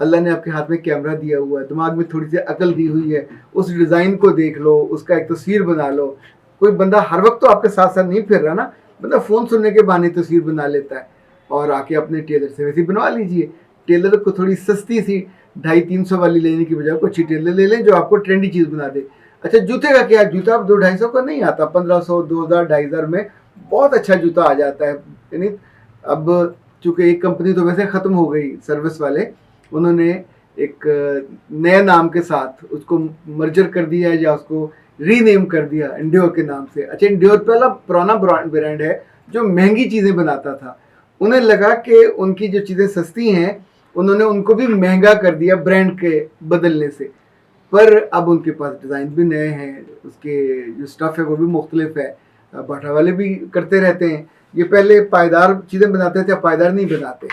اللہ نے آپ کے ہاتھ میں کیمرہ دیا ہوا ہے, دماغ میں تھوڑی سی عقل دی ہوئی ہے, اس ڈیزائن کو دیکھ لو, اس کا ایک تصویر بنا لو. کوئی بندہ ہر وقت تو آپ کے ساتھ ساتھ نہیں پھر رہا نا, بندہ فون سننے کے بہانے تصویر بنا لیتا ہے, اور آ کے اپنے ٹیلر سے ویسے بنوا لیجئے. ٹیلر کو تھوڑی سستی سی 250-300 والی لینے کی بجائے کوئی اچھی ٹیلر لے لیں جو آپ کو ٹرینڈی چیز بنا دے. اچھا جوتے کا کیا, جوتا اب 200-250 کا نہیں آتا, 1500, 2000, 2500 میں بہت اچھا جوتا آ جاتا ہے. یعنی اب چونکہ ایک کمپنی تو ویسے ختم ہو گئی, سروس والے, انہوں نے ایک نئے نام کے ساتھ اس کو مرجر کر دیا یا اس کو ری نیم کر دیا انڈیور کے نام سے. اچھا انڈیور پہلا پرانا برانڈ ہے جو مہنگی چیزیں بناتا تھا, انہیں لگا کہ ان کی جو چیزیں سستی ہیں انہوں نے ان کو بھی مہنگا کر دیا برانڈ کے بدلنے سے. پر اب ان کے پاس ڈیزائن بھی نئے ہیں, اس کے جو سٹف ہے وہ بھی مختلف ہے. باٹا والے بھی کرتے رہتے ہیں, یہ پہلے پائیدار چیزیں بناتے تھے, اب پائیدار نہیں بناتے,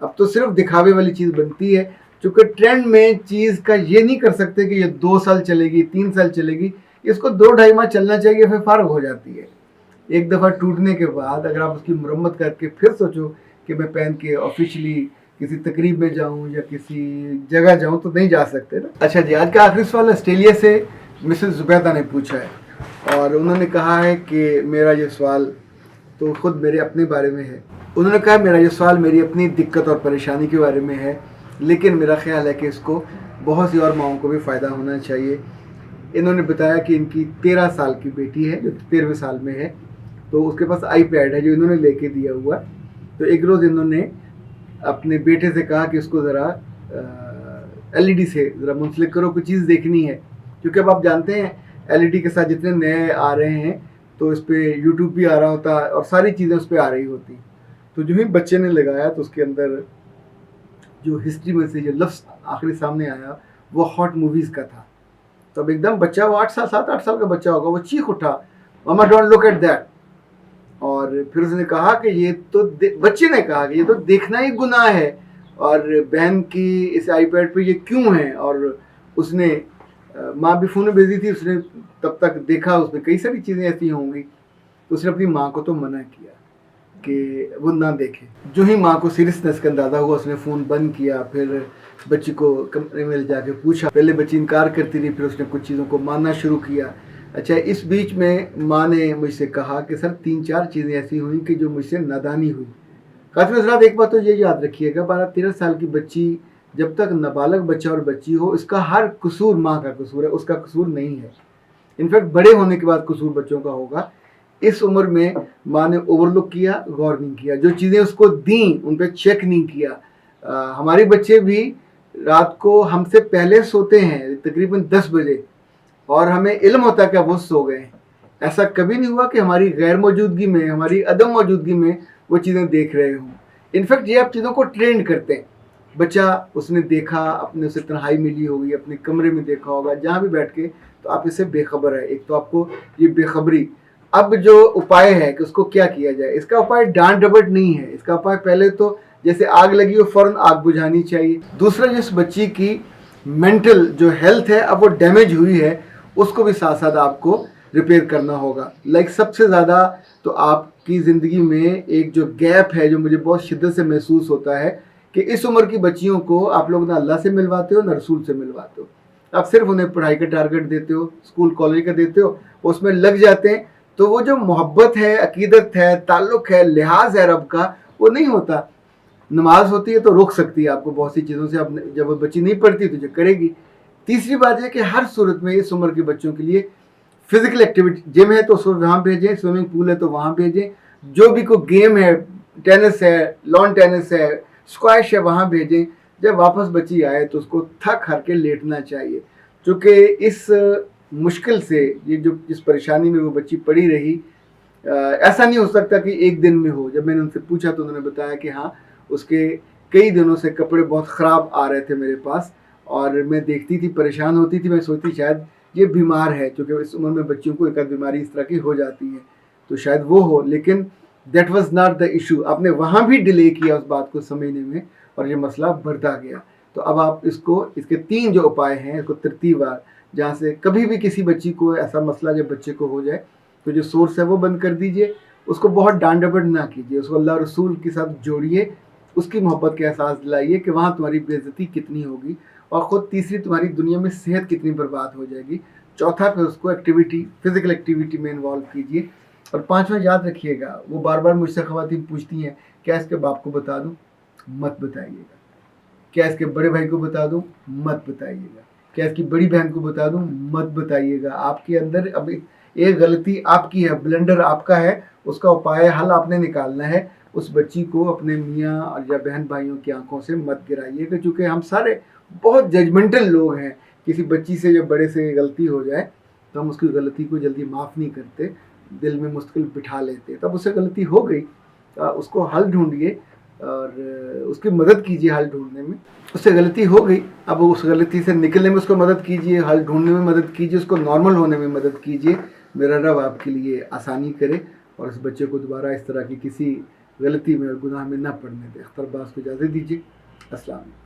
اب تو صرف دکھاوے والی چیز بنتی ہے. چونکہ ٹرینڈ میں چیز کا یہ نہیں کر سکتے کہ یہ 2 سال چلے گی, 3 سال چلے گی, اس کو 2-2.5 ماہ چلنا چاہیے, پھر فارغ ہو جاتی ہے. ایک دفعہ ٹوٹنے کے بعد اگر آپ اس کی مرمت کر کے پھر سوچو کہ میں پہن کے آفیشلی کسی تقریب میں جاؤں یا کسی جگہ جاؤں تو نہیں جا سکتے نا. اچھا جی, آج کا آخری سوال آسٹریلیا سے مسز زبیدہ نے پوچھا ہے, اور انہوں نے کہا ہے کہ میرا یہ سوال تو خود میرے اپنے بارے میں ہے. انہوں نے کہا میرا یہ سوال میری اپنی دقت اور پریشانی کے بارے میں ہے, لیکن میرا خیال ہے کہ اس کو بہت سی اور ماؤں کو بھی فائدہ ہونا چاہیے. انہوں نے بتایا کہ ان کی 13 سال کی بیٹی ہے جو 13ویں سال میں ہے, تو اس کے پاس آئی پیڈ ہے جو انہوں نے لے کے دیا ہوا. تو ایک روز انہوں نے اپنے بیٹے سے کہا کہ اس کو ذرا LED سے ذرا منسلک کرو, کوئی چیز دیکھنی ہے. کیونکہ اب آپ جانتے ہیں LED کے ساتھ جتنے نئے آ رہے ہیں تو اس پہ YouTube بھی آ رہا ہوتا ہے اور ساری چیزیں اس پہ آ رہی ہوتی. تو جو ہی بچے نے لگایا تو اس کے اندر جو ہسٹری میں سے جو لفظ آخری سامنے آیا وہ ہاٹ موویز کا تھا. تو اب ایک دم بچہ, وہ 7-8 سال کا بچہ ہوگا, وہ چیخ اٹھا, ماما ڈونٹ لک ایٹ دیٹ. اور پھر اس نے کہا کہ یہ تو بچے نے کہا کہ یہ تو دیکھنا ہی گناہ ہے, اور بہن کی اس آئی پیڈ پہ یہ کیوں ہے. اور اس نے ماں بھی فون میں بزی تھی, اس نے تب تک دیکھا اس میں کئی ساری چیزیں ایسی ہوں گی, تو اس نے اپنی ماں کو تو منع کیا کہ وہ نہ دیکھے. جو ہی ماں کو سیریسنس کا اندازہ ہوا اس نے فون بند کیا. پھر بچی کو کمرے میں جا کے پوچھا, پہلے بچی انکار کرتی رہی, پھر اس نے کچھ چیزوں کو ماننا شروع کیا. اچھا اس بیچ میں ماں نے مجھ سے کہا کہ سر 3-4 چیزیں ایسی ہوئیں کہ جو مجھ سے نادانی ہوئی. خاتون حضرات ایک بات تو یہ یاد رکھیے گا, 12-13 سال کی بچی جب تک نابالغ بچہ اور بچی ہو, اس کا ہر قصور ماں کا قصور ہے, اس کا قصور نہیں ہے. انفیکٹ بڑے ہونے کے بعد قصور بچوں کا ہوگا. اس عمر میں ماں نے اوور لک کیا, غور نہیں کیا, جو چیزیں اس کو دیں ان پہ چیک نہیں کیا. ہمارے بچے بھی رات کو ہم سے پہلے سوتے ہیں تقریباً 10 بجے, اور ہمیں علم ہوتا ہے کہ وہ سو گئے ہیں. ایسا کبھی نہیں ہوا کہ ہماری غیر موجودگی میں, ہماری عدم موجودگی میں وہ چیزیں دیکھ رہے ہوں. انفیکٹ یہ آپ چیزوں کو ٹرینڈ کرتے ہیں. بچہ اس نے دیکھا, اپنے اسے تنہائی ملی ہوگی, اپنے کمرے میں دیکھا ہوگا جہاں بھی بیٹھ کے, تو آپ اس سے بے خبر ہے. ایک تو آپ کو یہ بے خبری, اب جو اپائے ہے کہ اس کو کیا کیا جائے, اس کا اپائے ڈانٹ ڈپٹ نہیں ہے. اس کا اپائے پہلے تو جیسے آگ لگی ہو فوراً آگ بجھانی چاہیے. دوسرا جس بچی کی مینٹل جو ہیلتھ ہے اب وہ ڈیمیج ہوئی ہے, اس کو بھی ساتھ ساتھ آپ کو ریپیئر کرنا ہوگا. سب سے زیادہ تو آپ کی زندگی میں ایک جو گیپ ہے جو مجھے بہت شدت سے محسوس ہوتا ہے کہ اس عمر کی بچیوں کو آپ لوگ نہ اللہ سے ملواتے ہو نہ رسول سے ملواتے ہو. آپ صرف انہیں پڑھائی کا ٹارگٹ دیتے ہو, اسکول کالج کا دیتے ہو, اس میں لگ جاتے ہیں, تو وہ جو محبت ہے, عقیدت ہے, تعلق ہے, لحاظ ہے رب کا, وہ نہیں ہوتا. نماز ہوتی ہے تو روک سکتی ہے آپ کو بہت سی چیزوں سے, جب وہ بچی نہیں پڑھتی تو جو کرے گی. تیسری بات ہے کہ ہر صورت میں اس عمر کے بچوں کے لیے فزیکل ایکٹیویٹی, جم ہے تو وہاں بھیجیں, سوئمنگ پول ہے تو وہاں بھیجیں, جو بھی کوئی گیم ہے, ٹینس ہے, لان ٹینس ہے, اسکواش ہے, وہاں بھیجیں. جب واپس بچی آئے تو اس کو تھک ہار کے لیٹنا چاہیے, چونکہ اس مشکل سے یہ جو جس پریشانی میں وہ بچی پڑی رہی, ایسا نہیں ہو سکتا کہ ایک دن میں ہو. جب میں نے ان سے پوچھا تو انہوں نے بتایا کہ ہاں اس کے کئی دنوں سے کپڑے بہت خراب آ رہے تھے میرے پاس, اور میں دیکھتی تھی, پریشان ہوتی تھی, میں سوچتی شاید یہ بیمار ہے, کیونکہ اس عمر میں بچیوں کو ایک آدھ بیماری اس طرح کی ہو جاتی ہے, تو شاید وہ ہو. لیکن that was not the issue. آپ نے وہاں بھی ڈیلے کیا اس بات کو سمجھنے میں, اور یہ مسئلہ بڑھتا گیا. تو اب آپ اس کے 3 جو اپائے ہیں اس کو ترتیب وار, جہاں سے کبھی بھی کسی بچی کو ایسا مسئلہ جب بچے کو ہو جائے تو جو سورس ہے وہ بند کر دیجئے, اس کو بہت ڈانٹ ڈپٹ نہ کیجیے, اس کو اللہ رسول کے ساتھ جوڑیے, اس کی محبت کا احساس دلائیے کہ وہاں تمہاری بے عزتی کتنی ہوگی، اور خود تیسری تمہاری دنیا میں صحت کتنی برباد ہو جائے گی، چوتھا پھر اس کو فزیکل ایکٹیویٹی میں انوالو کیجیے، اور پانچواں یاد رکھیے گا، وہ بار بار مجھ سے خواتین پوچھتی ہیں کیا اس کے باپ کو بتا دوں، مت بتائیے گا، کیا اس کے بڑے بھائی کو بتا دوں، مت بتائیے گا، کیا اس کی بڑی بہن کو بتا دوں، مت بتائیے گا۔ آپ کے اندر اب ایک غلطی آپ کی ہے، بلنڈر آپ کا ہے، اس کا اپائے حل آپ نے نکالنا ہے۔ اس بچی کو اپنے میاں اور یا بہن بھائیوں کی آنکھوں سے مت گرائیے گا، کیونکہ ہم سارے بہت ججمنٹل لوگ ہیں۔ کسی بچی سے جب بڑے سے غلطی ہو جائے تو ہم اس کی غلطی کو جلدی معاف نہیں کرتے، دل میں مستقل بٹھا لیتے۔ تب اس سے غلطی ہو گئی، اس کو حل ڈھونڈیے اور اس کی مدد کیجیے حل ڈھونڈنے میں۔ اس سے غلطی ہو گئی، اب اس غلطی سے نکلنے میں اس کو مدد کیجیے، حل ڈھونڈنے میں مدد کیجیے، اس کو نارمل ہونے میں مدد کیجیے۔ میرا رب آپ کے لیے آسانی کرے اور اس بچے کو دوبارہ اس طرح کی کسی غلطی میں اور گناہ میں نہ پڑنے دے۔ اختر عباس کو اجازت دیجیے۔ السلام علیکم۔